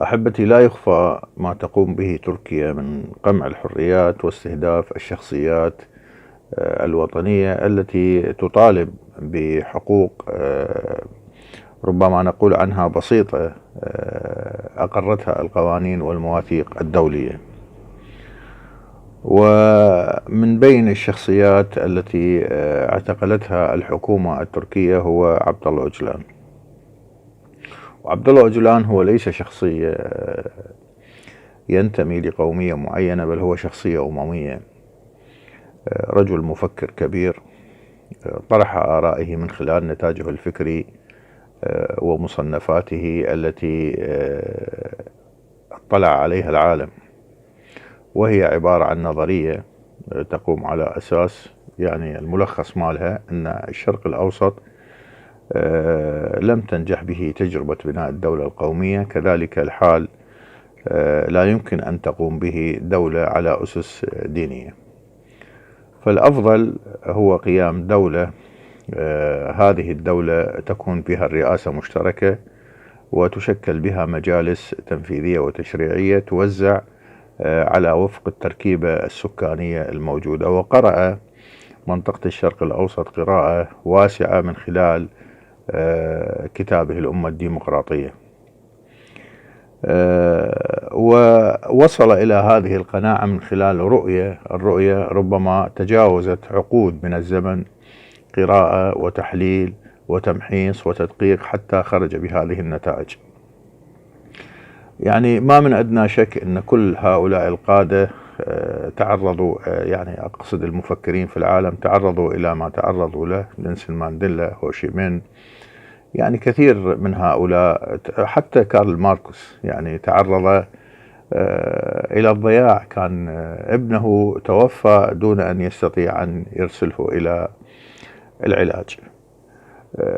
أحبتي، لا يخفى ما تقوم به تركيا من قمع الحريات واستهداف الشخصيات الوطنية التي تطالب بحقوق ربما نقول عنها بسيطة أقرتها القوانين والمواثيق الدولية. ومن بين الشخصيات التي اعتقلتها الحكومة التركية هو عبد الله أوجلان. وعبد الله أوجلان هو ليس شخصية ينتمي لقومية معينة، بل هو شخصية أممية، رجل مفكر كبير طرح آرائه من خلال نتاجه الفكري ومصنفاته التي اطلع عليها العالم، وهي عبارة عن نظرية تقوم على أساس، يعني الملخص مالها أن الشرق الأوسط لم تنجح به تجربة بناء الدولة القومية، كذلك الحال لا يمكن أن تقوم به دولة على أسس دينية، فالأفضل هو قيام دولة هذه الدولة تكون بها الرئاسة مشتركة وتشكل بها مجالس تنفيذية وتشريعية توزع على وفق التركيبة السكانية الموجودة. وقرأ منطقة الشرق الأوسط قراءة واسعة من خلال كتابه الأمة الديمقراطية، ووصل إلى هذه القناعة من خلال الرؤية ربما تجاوزت عقود من الزمن، قراءة وتحليل وتمحيص وتدقيق حتى خرج بهذه النتائج. يعني ما من أدنى شك أن كل هؤلاء القادة تعرضوا، يعني أقصد المفكرين في العالم، تعرضوا إلى ما تعرضوا له نيلسون مانديلا، هوشيمين، يعني كثير من هؤلاء، حتى كارل ماركوس يعني تعرض إلى الضياع، كان ابنه توفى دون أن يستطيع أن يرسله إلى العلاج.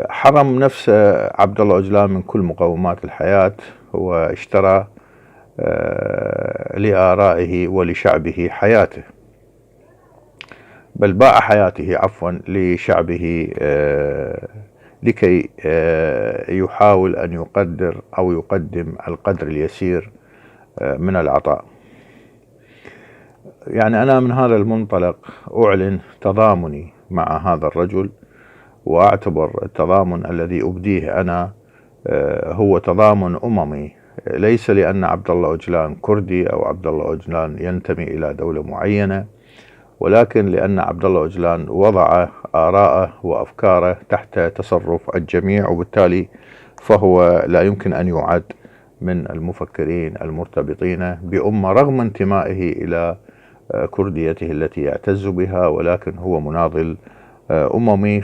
حرم نفسه عبد الله أوجلان من كل مقومات الحياة، واشترى لآرائه ولشعبه حياته، بل باع حياته لشعبه لكي يحاول أن يقدر أو يقدم القدر اليسير من العطاء. يعني أنا من هذا المنطلق أعلن تضامني مع هذا الرجل، وأعتبر التضامن الذي أبديه أنا هو تضامن أممي، ليس لأن عبد الله أوجلان كردي أو عبد الله أوجلان ينتمي إلى دولة معينة، ولكن لأن عبد الله أوجلان وضع آراءه وأفكاره تحت تصرف الجميع، وبالتالي فهو لا يمكن أن يعد من المفكرين المرتبطين بأمة رغم انتمائه إلى كرديته التي يعتز بها، ولكن هو مناضل أممي.